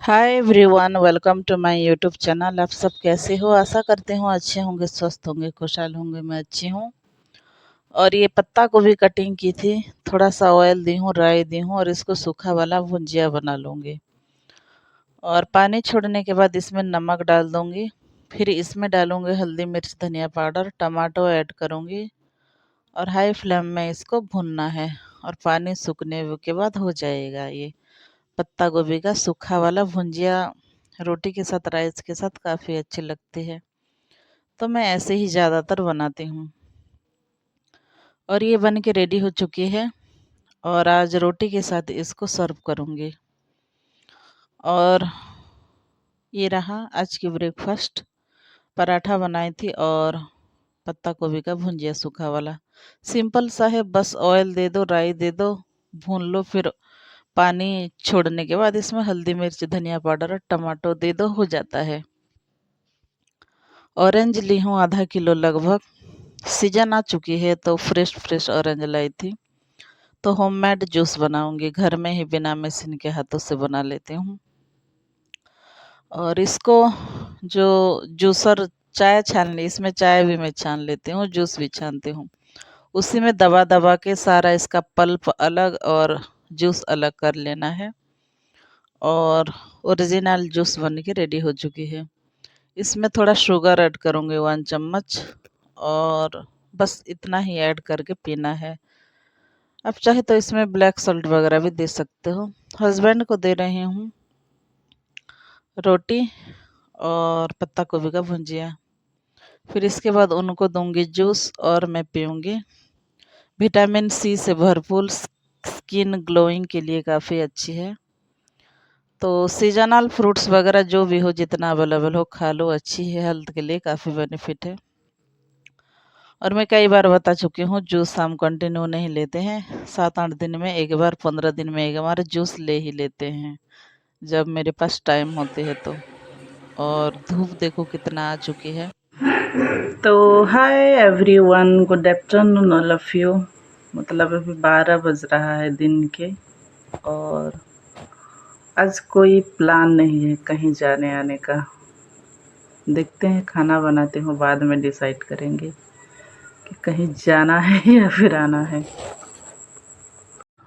Hi everyone, welcome to my YouTube channel. आप सब कैसे हो? आशा करते हो अच्छे होंगे, स्वस्थ होंगे, खुशहाल होंगे। मैं अच्छी हूँ। और ये पत्ता गोभी कटिंग की थी, थोड़ा सा ऑयल दी हूँ, राई दी हूँ और इसको सूखा वाला भुंजिया बना लूँगी। और पानी छोड़ने के बाद इसमें नमक डाल दूँगी। फिर इसमें डालूँगी हल्दी, मिर्च, धनिया पाउडर, टमाटो ऐड करूँगी और हाई फ्लेम में इसको भुनना है। और पानी सूखने के बाद हो जाएगा ये पत्ता गोभी का सूखा वाला भुंजिया। रोटी के साथ, राइस के साथ काफ़ी अच्छी लगती है। तो मैं ऐसे ही ज़्यादातर बनाती हूँ। और ये बन के रेडी हो चुकी है और आज रोटी के साथ इसको सर्व करूँगी। और ये रहा आज की ब्रेकफास्ट। पराठा बनाई थी और पत्ता गोभी का भुंजिया सूखा वाला। सिंपल सा है, बस ऑयल दे दो, राई दे दो, भून लो। फिर पानी छोड़ने के बाद इसमें हल्दी, मिर्च, धनिया पाउडर और टमाटो दे दो, हो जाता है। ऑरेंज ली हूँ आधा किलो लगभग। सीजन आ चुकी है तो फ्रेश फ्रेश ऑरेंज लाई थी। तो होममेड जूस बनाऊंगी घर में ही, बिना मशीन के हाथों से बना लेती हूँ। और इसको जो जूसर चाय छान ली, इसमें चाय भी मैं छान लेती हूँ, जूस भी छानती हूँ। उसी में दबा दबा के सारा इसका पल्प अलग और जूस अलग कर लेना है। और ओरिजिनल जूस बन के रेडी हो चुकी है। इसमें थोड़ा शुगर ऐड करूँगी, 1 चम्मच। और बस इतना ही ऐड करके पीना है। आप चाहे तो इसमें ब्लैक सॉल्ट वगैरह भी दे सकते हो। हस्बैंड को दे रही हूँ रोटी और पत्ता गोभी का भुंजिया। फिर इसके बाद उनको दूंगी जूस और मैं पीऊँगी। विटामिन सी से भरपूर, स्किन ग्लोइंग के लिए काफ़ी अच्छी है। तो सीजनल फ्रूट्स वगैरह जो भी हो, जितना अवेलेबल हो खा लो, अच्छी है, हेल्थ के लिए काफ़ी बेनिफिट है। और मैं कई बार बता चुकी हूँ, जूस हम कंटिन्यू नहीं लेते हैं। 7-8 दिन में एक बार, 15 दिन में एक बार जूस ले ही लेते हैं जब मेरे पास टाइम होते है तो। और धूप देखो कितना आ चुकी है। तो hi everyone, good afternoon all of you. मतलब अभी 12 बज रहा है दिन के। और आज कोई प्लान नहीं है कहीं जाने आने का। देखते हैं, खाना बनाते हूँ, बाद में डिसाइड करेंगे कि कहीं जाना है या फिर आना है।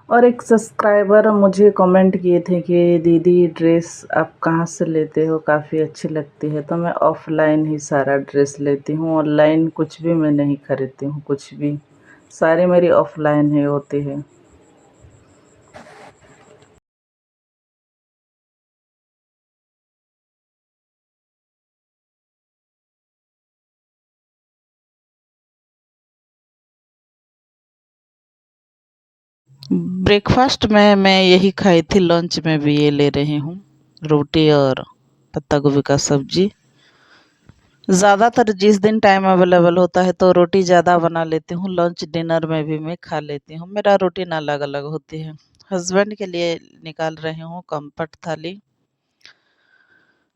और एक सब्सक्राइबर मुझे कमेंट किए थे कि दीदी ड्रेस आप कहाँ से लेते हो, काफ़ी अच्छी लगती है। तो मैं ऑफ़लाइन ही सारा ड्रेस लेती हूँ, ऑनलाइन कुछ भी मैं नहीं खरीदती हूँ, कुछ भी। सारी मेरी ऑफ़लाइन ही होती है। ब्रेकफास्ट में मैं यही खाई थी, लंच में भी ये ले रही हूँ, रोटी और पत्ता गोभी का सब्जी। ज़्यादातर जिस दिन टाइम अवेलेबल होता है तो रोटी ज़्यादा बना लेती हूँ, लंच डिनर में भी मैं खा लेती हूँ। मेरा रूटीन अलग अलग होती है। हस्बैंड के लिए निकाल रही हूँ कंफर्ट थाली।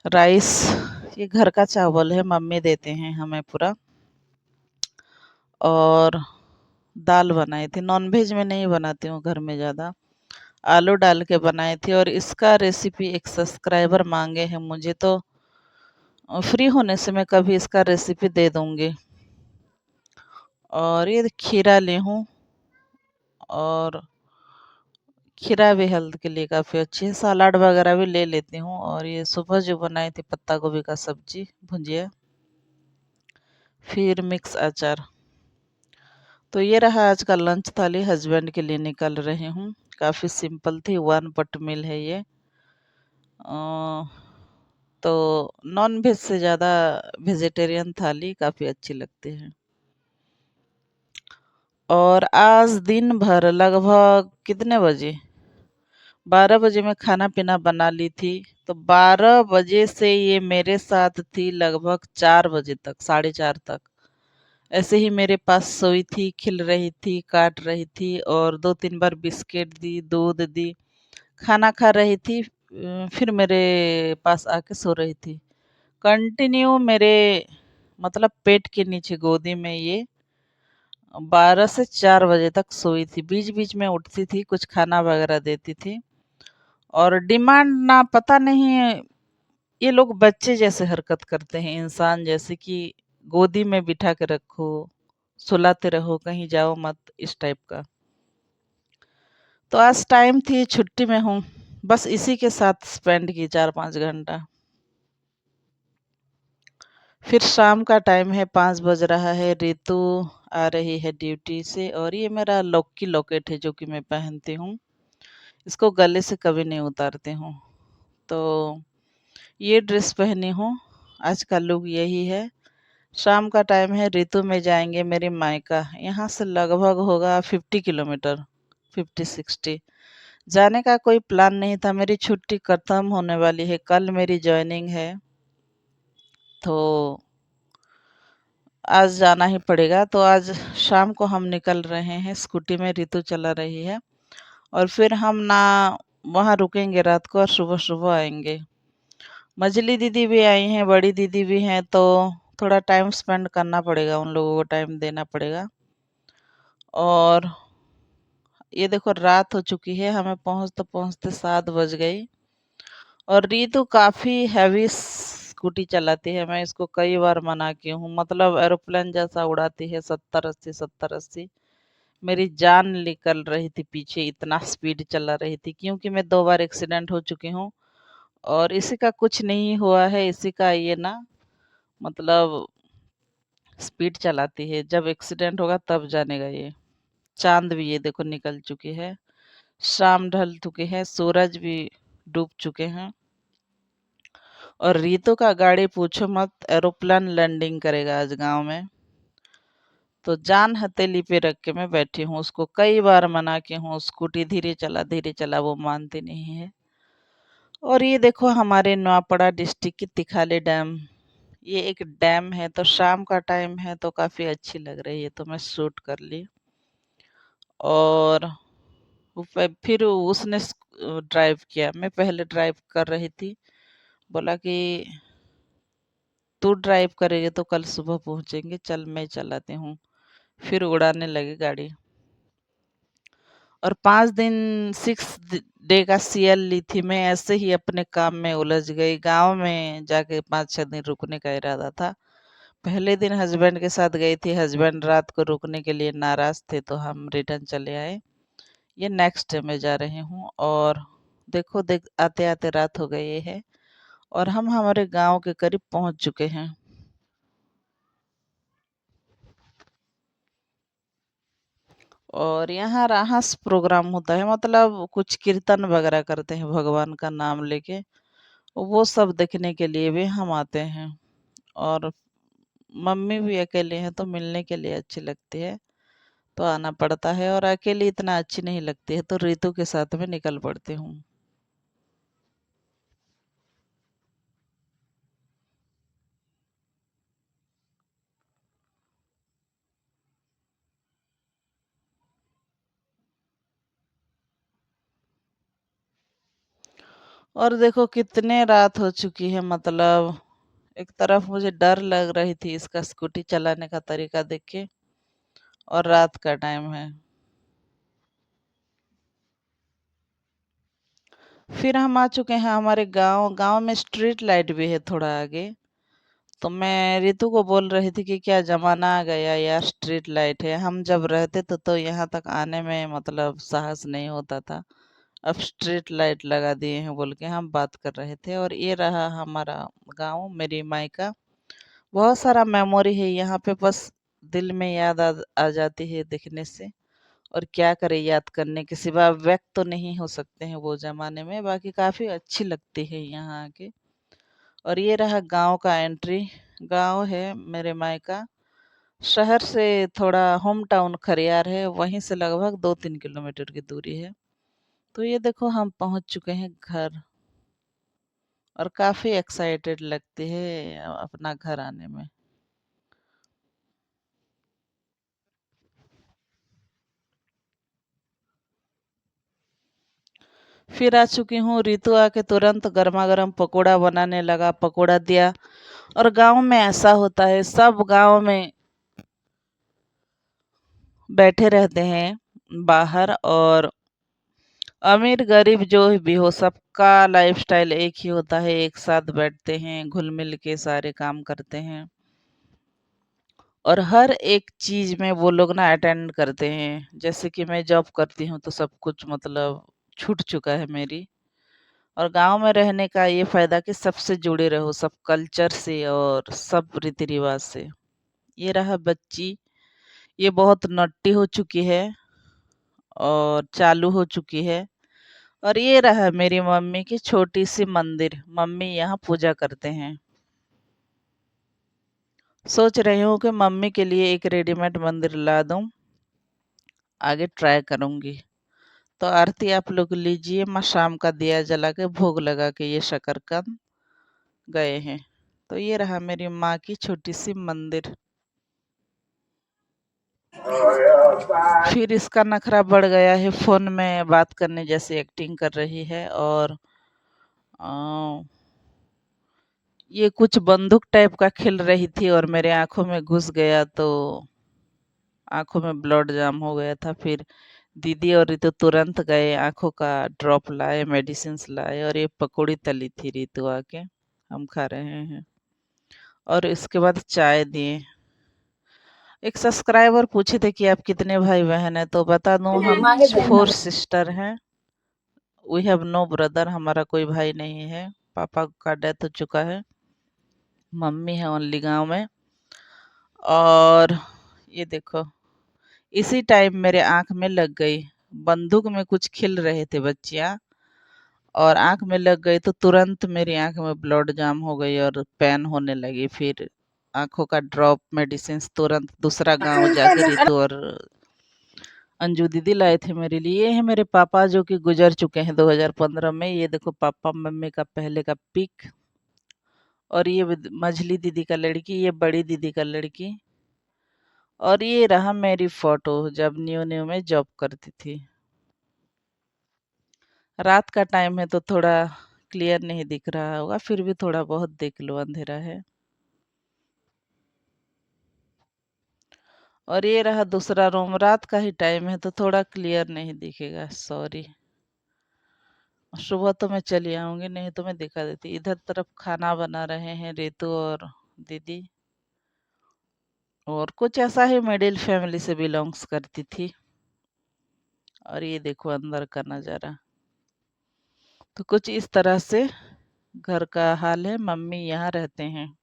राइस, ये घर का चावल है, मम्मी देते हैं हमें पूरा। और दाल बनाई थी, नॉनवेज में नहीं बनाती हूँ घर में ज़्यादा। आलू डाल के बनाई थी। और इसका रेसिपी एक सब्सक्राइबर मांगे हैं मुझे, तो फ्री होने से मैं कभी इसका रेसिपी दे दूँगी। और ये खीरा ली हूँ, और खीरा भी हेल्थ के लिए काफ़ी अच्छी है। सलाद वगैरह भी ले लेती हूँ। और ये सुबह जो बनाई थी पत्ता गोभी का सब्जी भुजिया, फिर मिक्स अचार। तो ये रहा आज का लंच थाली, हस्बैंड के लिए निकल रही हूँ। काफ़ी सिंपल थी, 1 पट मील है ये। तो नॉन वेज से ज़्यादा वेजिटेरियन थाली काफ़ी अच्छी लगती है। और आज दिन भर लगभग कितने बजे, 12 बजे मैं खाना पीना बना ली थी। तो 12 बजे से ये मेरे साथ थी लगभग 4 बजे तक, 4:30 तक। ऐसे ही मेरे पास सोई थी, खिल रही थी, काट रही थी और 2-3 बार बिस्किट दी, दूध दी, खाना खा रही थी। फिर मेरे पास आके सो रही थी। कंटिन्यू मेरे मतलब पेट के नीचे गोदी में ये 12 से 4 बजे तक सोई थी। बीच बीच में उठती थी, कुछ खाना वगैरह देती थी। और डिमांड ना पता नहीं, ये लोग बच्चे जैसे हरकत करते हैं, इंसान जैसे कि गोदी में बिठा के रखो, सुलाते रहो, कहीं जाओ मत, इस टाइप का। तो आज टाइम थी, छुट्टी में हूँ, बस इसी के साथ स्पेंड की 4-5 घंटा। फिर शाम का टाइम है, 5 बज रहा है, रितु आ रही है ड्यूटी से, और ये मेरा लॉकी लॉकेट है जो कि मैं पहनती हूँ, इसको गले से कभी नहीं उतारती हूँ। तो ये ड्रेस पहनी हूँ, आज का लुक यही है। शाम का टाइम है, रितु में जाएंगे मेरी मायका, यहाँ से लगभग होगा 50 किलोमीटर, 50-60। जाने का कोई प्लान नहीं था, मेरी छुट्टी खत्म होने वाली है, कल मेरी जॉइनिंग है, तो आज जाना ही पड़ेगा। तो आज शाम को हम निकल रहे हैं, स्कूटी में रितु चला रही है, और फिर हम ना वहाँ रुकेंगे रात को और सुबह सुबह आएंगे। मझली दीदी भी आई हैं, बड़ी दीदी भी हैं, तो थोड़ा टाइम स्पेंड करना पड़ेगा, उन लोगों को टाइम देना पड़ेगा। और ये देखो रात हो चुकी है, हमें पहुँचते पहुँचते 7 बज गई। और रितु काफ़ी हैवी स्कूटी चलाती है, मैं इसको कई बार मना की हूँ, मतलब एरोप्लेन जैसा उड़ाती है, 70-80 70-80। मेरी जान निकल रही थी पीछे, इतना स्पीड चला रही थी, क्योंकि मैं 2 बार एक्सीडेंट हो चुकी हूँ। और इसी का कुछ नहीं हुआ है, इसी का ये ना, मतलब स्पीड चलाती है, जब एक्सीडेंट होगा तब जानेगा ये। चांद भी ये देखो निकल चुकी है, शाम ढल चुकी है, सूरज भी डूब चुके हैं। और रितु का गाड़ी पूछो मत, एरोप्लेन लैंडिंग करेगा आज गांव में। तो जान हथेली पे रख के मैं बैठी हूँ, उसको कई बार मना की हूँ, स्कूटी धीरे चला, वो मानती नहीं है। और ये देखो हमारे नवापड़ा डिस्ट्रिक्ट की तिखाली डैम, ये एक डैम है, तो शाम का टाइम है तो काफ़ी अच्छी लग रही है, तो मैं शूट कर ली। और फिर उसने ड्राइव किया, मैं पहले ड्राइव कर रही थी, बोला कि तू ड्राइव करेगी तो कल सुबह पहुंचेंगे, चल मैं चलाती हूँ। फिर उड़ाने लगी गाड़ी। और 5 दिन 6 डे का सीएल ली थी मैं, ऐसे ही अपने काम में उलझ गई। गांव में जाके 5-6 दिन रुकने का इरादा था। पहले दिन हस्बैंड के साथ गई थी, हस्बैंड रात को रुकने के लिए नाराज थे, तो हम रिटर्न चले आए। ये नेक्स्ट डे में जा रही हूँ, और देखो आते आते रात हो गई है, और हम हमारे गांव के करीब पहुंच चुके हैं। और यहाँ राहस प्रोग्राम होता है, मतलब कुछ कीर्तन वगैरह करते हैं भगवान का नाम लेके, वो सब देखने के लिए भी हम आते हैं। और मम्मी भी अकेले हैं, तो मिलने के लिए अच्छी लगती है, तो आना पड़ता है। और अकेली इतना अच्छी नहीं लगती है, तो रितु के साथ में निकल पड़ती हूँ। और देखो कितने रात हो चुकी है, मतलब एक तरफ मुझे डर लग रही थी इसका स्कूटी चलाने का तरीका देख के, और रात का टाइम है। फिर हम आ चुके हैं हमारे गांव। गांव में स्ट्रीट लाइट भी है थोड़ा आगे। तो मैं रितु को बोल रही थी कि क्या जमाना आ गया यार, स्ट्रीट लाइट है, हम जब रहते तो यहाँ तक आने में मतलब साहस नहीं होता था, अब स्ट्रीट लाइट लगा दिए हैं, बोल के हम बात कर रहे थे। और ये रहा हमारा गांव, मेरी मायका। बहुत सारा मेमोरी है यहाँ पे, बस दिल में याद आ जाती है देखने से। और क्या करें, याद करने के सिवा व्यक्त तो नहीं हो सकते हैं वो जमाने में, बाकी काफी अच्छी लगती है यहाँ आके। और ये रहा गांव का एंट्री। गांव है मेरे मायका, शहर से थोड़ा होम टाउन खरियार है, वहीं से लगभग 2-3 किलोमीटर की दूरी है। तो ये देखो हम पहुंच चुके हैं घर, और काफी एक्साइटेड लगती है अपना घर आने में। फिर आ चुकी हूँ, रितु आके तुरंत गर्मा गर्म पकोड़ा बनाने लगा, पकोड़ा दिया। और गांव में ऐसा होता है, सब गांव में बैठे रहते हैं बाहर, और अमीर गरीब जो भी हो, सबका लाइफस्टाइल एक ही होता है। एक साथ बैठते हैं, घुल मिल के सारे काम करते हैं और हर एक चीज में वो लोग ना अटेंड करते हैं। जैसे कि मैं जॉब करती हूँ तो सब कुछ मतलब छूट चुका है मेरी। और गांव में रहने का ये फायदा कि सबसे जुड़े रहो, सब कल्चर से और सब रीति रिवाज से। ये रहा बच्ची, ये बहुत नट्टी हो चुकी है और चालू हो चुकी है। और ये रहा मेरी मम्मी की छोटी सी मंदिर, मम्मी यहाँ पूजा करते हैं। सोच रही हूँ कि मम्मी के लिए एक रेडीमेड मंदिर ला दूं, आगे ट्राई करूंगी। तो आरती आप लोग लीजिए, माँ शाम का दिया जला के भोग लगा के ये शकरकंद गए हैं। तो ये रहा मेरी माँ की छोटी सी मंदिर। फिर इसका नखरा बढ़ गया है, फोन में बात करने जैसी एक्टिंग कर रही है और अ, ये कुछ बंदूक टाइप का खेल रही थी और मेरे आंखों में घुस गया तो आंखों में ब्लड जाम हो गया था। फिर दीदी और रितु तुरंत गए, आंखों का ड्रॉप लाए, मेडिसिन लाए और ये पकौड़ी तली थी रितु आके, हम खा रहे हैं। और इसके बाद चाय दिए। एक सब्सक्राइबर पूछे थे कि आप कितने भाई बहन हैं, तो बता दूं हम 4 सिस्टर हैं। वी हैव नो ब्रदर, हमारा कोई भाई नहीं है। पापा का डेथ हो चुका है, मम्मी है ओनली गांव में। और ये देखो, इसी टाइम मेरे आंख में लग गई। बंदूक में कुछ खिल रहे थे बच्चियां और आंख में लग गई तो तुरंत मेरी आंख में ब्लड जाम हो गई और पेन होने लगी। फिर आंखों का ड्रॉप मेडिसिन तुरंत दूसरा गांव जाके रितु और अंजू दीदी लाए थे मेरे लिए। ये है मेरे पापा जो कि गुजर चुके हैं 2015 में। ये देखो पापा मम्मी का पहले का पिक। और ये मझली दीदी का लड़की, ये बड़ी दीदी का लड़की। और ये रहा मेरी फोटो जब न्यू न्यू में जॉब करती थी। रात का टाइम है तो थोड़ा क्लियर नहीं दिख रहा होगा, फिर भी थोड़ा बहुत देख लो, अंधेरा है। और ये रहा दूसरा रूम, रात का ही टाइम है तो थोड़ा क्लियर नहीं दिखेगा, सॉरी। सुबह तो मैं चली आऊंगी, नहीं तो मैं दिखा देती। इधर तरफ खाना बना रहे हैं रितु और दीदी। और कुछ ऐसा ही मिडिल फैमिली से बिलोंग्स करती थी। और ये देखो अंदर का नज़ारा। तो कुछ इस तरह से घर का हाल है, मम्मी यहाँ रहते हैं।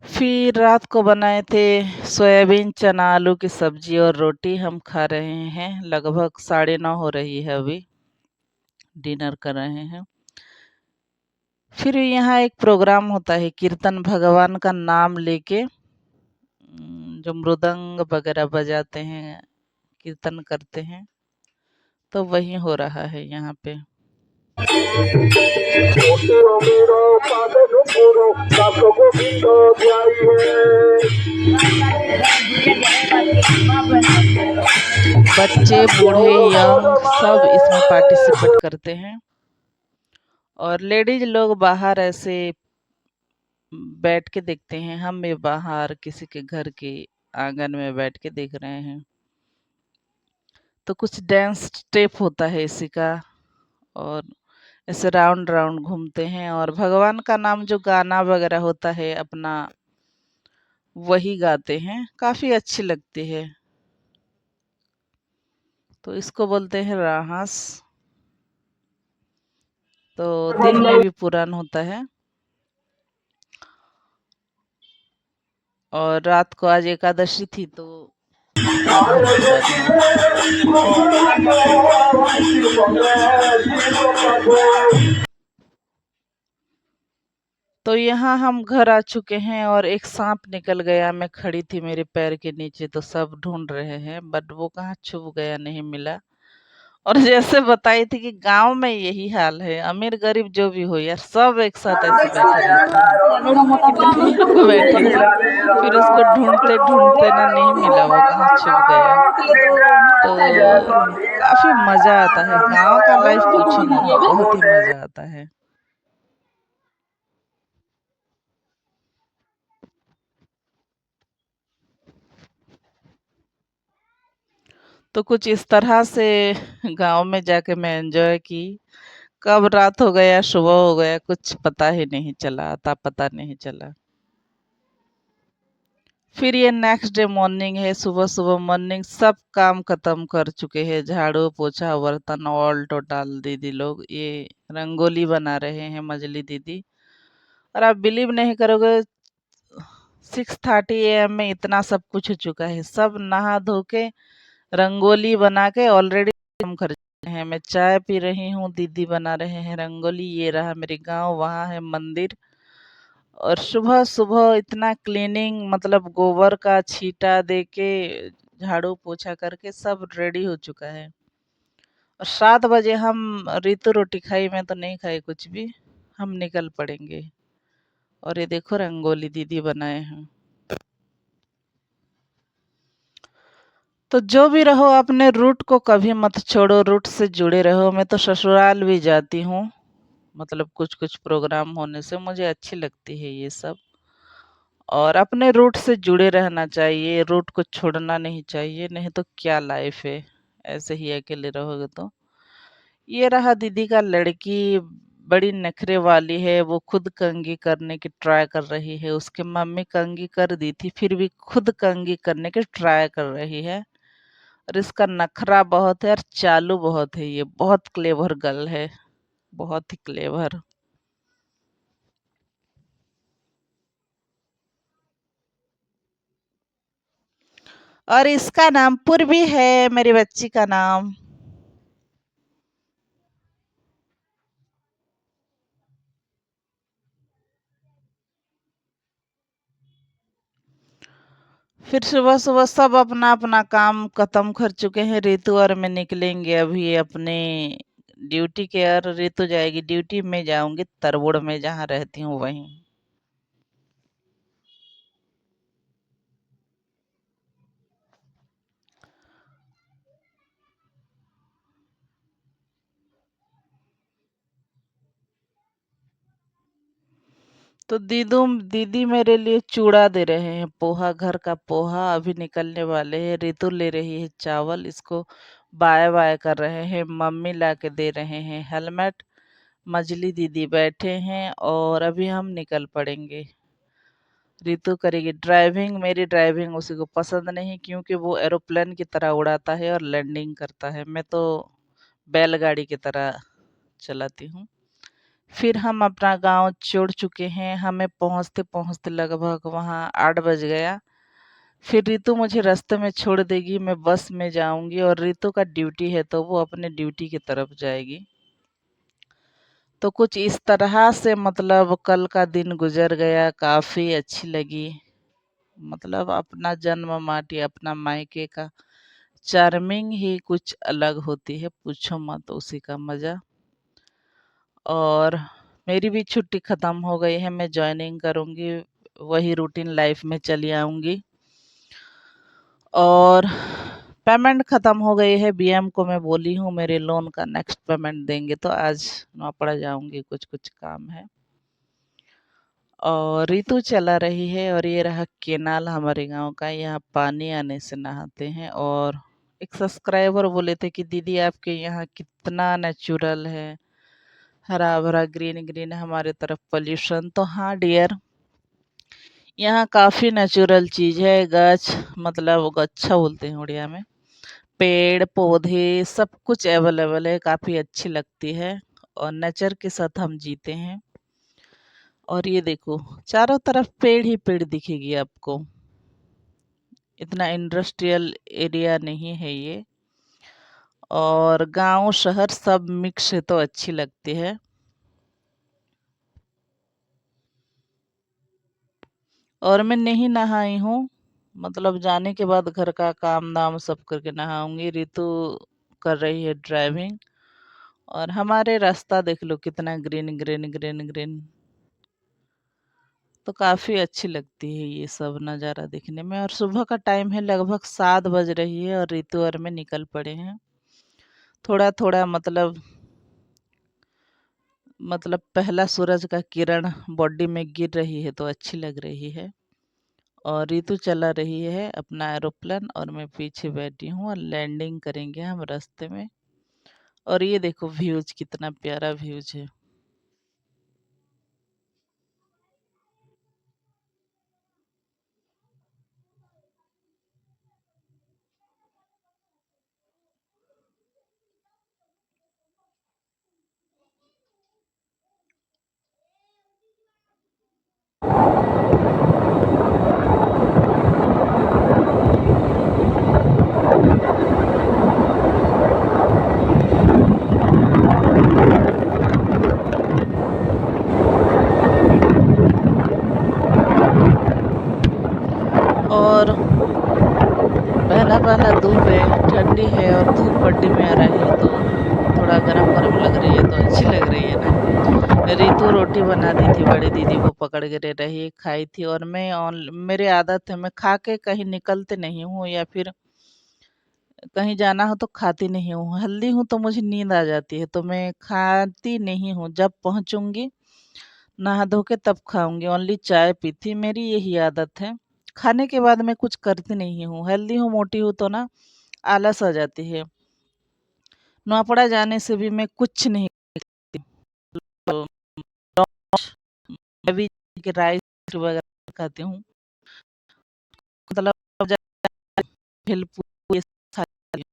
फिर रात को बनाए थे सोयाबीन चना आलू की सब्जी और रोटी, हम खा रहे हैं। लगभग 9:30 हो रही है अभी, डिनर कर रहे हैं। फिर यहाँ एक प्रोग्राम होता है कीर्तन, भगवान का नाम लेके जो मृदंग वगैरह बजाते हैं, कीर्तन करते हैं, तो वही हो रहा है यहाँ पे। बच्चे बूढ़े यंग सब इसमें पार्टिसिपेट करते हैं। और लेडीज लोग बाहर ऐसे बैठ के देखते हैं, हम भी बाहर किसी के घर के आंगन में बैठ के देख रहे हैं। तो कुछ डांस स्टेप होता है इसी का और ऐसे राउंड राउंड घूमते हैं और भगवान का नाम जो गाना वगैरह होता है अपना, वही गाते हैं। काफी अच्छी लगती है। तो इसको बोलते हैं राहस। तो दिन में भी पुराण होता है और रात को आज एकादशी थी तो आधा पूजा था। तो यहाँ हम घर आ चुके हैं और एक सांप निकल गया। मैं खड़ी थी मेरे पैर के नीचे तो सब ढूंढ रहे हैं, बट वो कहाँ छुप गया, नहीं मिला। और जैसे बताई थी कि गांव में यही हाल है, अमीर गरीब जो भी हो यार, सब एक साथ ऐसे बैठे रहते हैं। कितने लोग बैठे हैं, फिर उसको ढूंढते ढूंढते ना नहीं मिला, वो कहाँ छुप गया। तो काफी मजा आता है गांव का लाइफ, पूछो मत, बहुत ही मजा आता है। तो कुछ इस तरह से गाँव में जाके मैं एन्जॉय की। कब रात हो गया, सुबह हो गया, कुछ पता ही नहीं चला, अता पता नहीं चला। फिर ये नेक्स्ट डे मॉर्निंग है, सुबह-सुबह मॉर्निंग सब काम खत्म कर चुके हैं, झाड़ू, पोछा, बर्तन ऑल टोटल दीदी लोग ये रंगोली बना रहे हैं मजली दीदी। और आप बिलीव नहीं करोगे 6:30 एएम में इतना सब कुछ हो चुका है। सब नहा धो के रंगोली बना के ऑलरेडी काम कर चुके हैं। मैं चाय पी रही हूँ, दीदी बना रहे हैं रंगोली। ये रहा मेरे गाँव, वहाँ है मंदिर। और सुबह-सुबह इतना क्लीनिंग मतलब गोबर का छींटा देके, झाड़ू पोछा करके सब रेडी हो चुका है। और 7 बजे हम रीतू रोटी खाई, मैं तो नहीं खाई कुछ भी। हम निकल पड़ेंगे। और ये देखो रंगोली दीदी बनाए हैं। तो जो भी रहो अपने रूट को कभी मत छोड़ो, रूट से जुड़े रहो। मैं तो ससुराल भी जाती हूँ, मतलब कुछ-कुछ प्रोग्राम होने से मुझे अच्छी लगती है ये सब। और अपने रूट से जुड़े रहना चाहिए, रूट को छोड़ना नहीं चाहिए, नहीं तो क्या लाइफ है, ऐसे ही अकेले रहोगे तो। ये रहा दीदी का लड़की, बड़ी नखरे वाली है, वो खुद कंघी करने की ट्राई कर रही है। उसकी मम्मी कंघी कर दी थी, फिर भी खुद कंघी करने की ट्राई कर रही है। और इसका नखरा बहुत है और चालू बहुत है, ये बहुत क्लेवर गर्ल है, बहुत ही क्लेवर। और इसका नाम पूर्वी है, मेरी बच्ची का नाम। फिर सुबह-सुबह सब अपना-अपना काम खत्म कर चुके हैं। रितु और मैं निकलेंगे अभी अपने ड्यूटी के, और रितु जाएगी ड्यूटी, में जाऊंगी तरबुड़ में जहाँ रहती हूँ वहीं। तो दीदी मेरे लिए चूड़ा दे रहे हैं, पोहा, घर का पोहा अभी निकलने वाले हैं। रितु ले रही है चावल, इसको बाय बाय कर रहे हैं। मम्मी ला के दे रहे हैं हेलमेट। मजली दीदी बैठे हैं और अभी हम निकल पड़ेंगे। रितु करेगी ड्राइविंग। मेरी ड्राइविंग उसी को पसंद नहीं, क्योंकि वो एरोप्लेन की तरह उड़ाता है और लैंडिंग करता है। मैं तो बैलगाड़ी की तरह चलाती हूँ। फिर हम अपना गांव छोड़ चुके हैं। हमें पहुंचते पहुंचते लगभग वहाँ 8 बज गया। फिर रितु मुझे रास्ते में छोड़ देगी, मैं बस में जाऊंगी। और रितु का ड्यूटी है तो वो अपने ड्यूटी की तरफ जाएगी। तो कुछ इस तरह से मतलब कल का दिन गुजर गया, काफ़ी अच्छी लगी। मतलब अपना जन्म माटी, अपना मायके का चार्मिंग ही कुछ अलग होती है, पूछो मत उसी का मज़ा। और मेरी भी छुट्टी ख़त्म हो गई है, मैं जॉइनिंग करूँगी, वही रूटीन लाइफ में चली आऊँगी। और पेमेंट ख़त्म हो गई है, बीएम को मैं बोली हूँ मेरे लोन का नेक्स्ट पेमेंट देंगे, तो आज नौपड़ा जाऊँगी, कुछ-कुछ काम है। और ऋतु चला रही है। और ये रहा केनाल हमारे गांव का, यहाँ पानी आने से नहाते हैं। और एक सब्सक्राइबर बोले थे कि दीदी आपके यहाँ कितना नेचुरल है, हरा भरा ग्रीन ग्रीन, हमारे तरफ पोल्यूशन। तो हाँ डियर, यहाँ काफी नेचुरल चीज है। गछ मतलब गच्छा बोलते हैं उड़िया में, पेड़ पौधे सब कुछ अवेलेबल है, काफी अच्छी लगती है। और नेचर के साथ हम जीते हैं। और ये देखो चारों तरफ पेड़ ही पेड़ दिखेगी आपको, इतना इंडस्ट्रियल एरिया नहीं है ये। और गांव शहर सब मिक्स है तो अच्छी लगती है। और मैं नहीं नहाई हूँ, मतलब जाने के बाद घर का काम दाम सब करके नहाऊंगी। रितु कर रही है ड्राइविंग। और हमारे रास्ता देख लो कितना ग्रीन ग्रीन ग्रीन ग्रीन। तो काफी अच्छी लगती है ये सब नज़ारा देखने में। और सुबह का टाइम है, लगभग 7 बज रही है और रितु और मैं निकल पड़े हैं। थोड़ा थोड़ा मतलब पहला सूरज का किरण बॉडी में गिर रही है तो अच्छी लग रही है। और रितु चला रही है अपना एरोप्लेन और मैं पीछे बैठी हूँ और लैंडिंग करेंगे हम रास्ते में। और ये देखो व्यूज, कितना प्यारा व्यूज है। और पहला पहला धूप है, ठंडी है और धूप पट्टी में आ रही है तो थोड़ा गरम गरम लग रही है, तो अच्छी लग रही है ना। रितु रोटी बना दी थी, बड़ी दीदी वो पकड़ के दे रही, खाई थी। और मैं मेरी आदत है, मैं खा के कहीं निकलते नहीं हूँ या फिर कहीं जाना हो तो खाती नहीं हूँ। हेल्दी हूँ तो मुझे नींद आ जाती है, तो मैं खाती नहीं हूँ। जब पहुँचूँगी नहा धो के तब खाऊँगी, ओनली चाय पीती, मेरी यही आदत है। खाने के बाद मैं कुछ करती नहीं हूँ। हेल्दी हूँ, मोटी हूँ तो ना आलस आ जाती है। नौपड़ा जाने से भी मैं कुछ नहीं करती। तो मैं भी कि राइस वगैरह खाती हूँ। मतलब भेलपूरी ये सब खाती हूँ।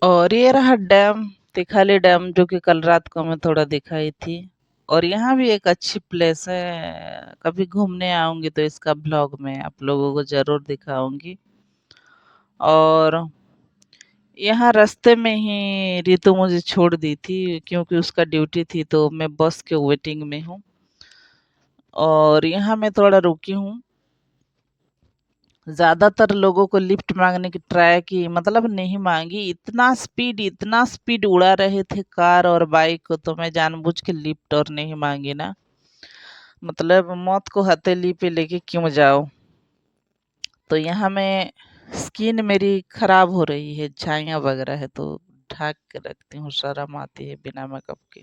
और ये रहा डैम, तिखाली डैम, जो कि कल रात को मैं थोड़ा दिखाई थी। और यहाँ भी एक अच्छी प्लेस है, कभी घूमने आऊंगी तो इसका ब्लॉग मैं आप लोगों को जरूर दिखाऊंगी। और यहाँ रास्ते में ही रितु मुझे छोड़ दी थी, क्योंकि उसका ड्यूटी थी, तो मैं बस के वेटिंग में हूँ। और यहाँ मैं थोड़ा रुकी हूँ। ज्यादातर लोगों को लिफ्ट मांगने की ट्राई की, मतलब नहीं मांगी। इतना स्पीड उड़ा रहे थे कार और बाइक को, तो मैं जानबूझ के लिफ्ट और नहीं मांगी ना। मतलब मौत को हथेली पे लेके क्यों जाओ। तो यहाँ मैं, स्किन मेरी खराब हो रही है, छाइयाँ वगैरह है, तो ढक के रखती हूँ, शर्म आती है बिना मेकअप के।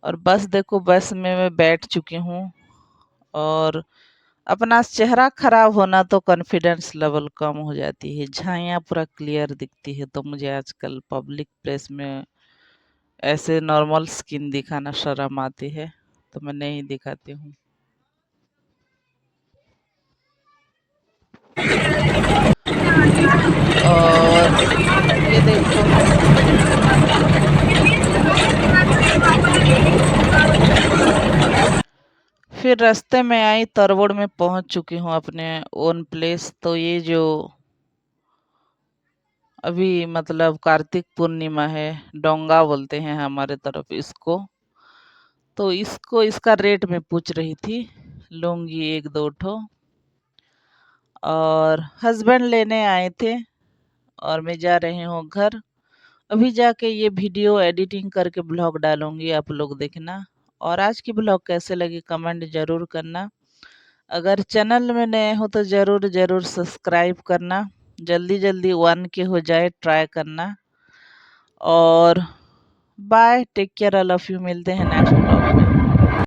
और बस देखो, बस में मैं बैठ चुकी हूँ। और अपना चेहरा खराब होना तो कॉन्फिडेंस लेवल कम हो जाती है, झाइयाँ पूरा क्लियर दिखती है, तो मुझे आजकल पब्लिक प्लेस में ऐसे नॉर्मल स्किन दिखाना शर्म आती है, तो मैं नहीं दिखाती हूँ। और ये देखो, फिर रास्ते में आई, तरवड़ में पहुंच चुकी हूँ अपने ओन प्लेस। तो ये जो अभी मतलब कार्तिक पूर्णिमा है, डोंगा बोलते हैं हमारे तरफ इसको। तो इसका रेट मैं पूछ रही थी, लूंगी एक दो ठो। और हस्बैंड लेने आए थे, और मैं जा रही हूँ घर। अभी जाके ये वीडियो एडिटिंग करके ब्लॉग डालूंगी, आप लोग देखना। और आज की ब्लॉग कैसे लगी कमेंट ज़रूर करना। अगर चैनल में नए हो तो ज़रूर ज़रूर सब्सक्राइब करना। जल्दी जल्दी 1 के हो जाए, ट्राई करना। और bye, take care, I love you. मिलते हैं नेक्स्ट ब्लॉग में।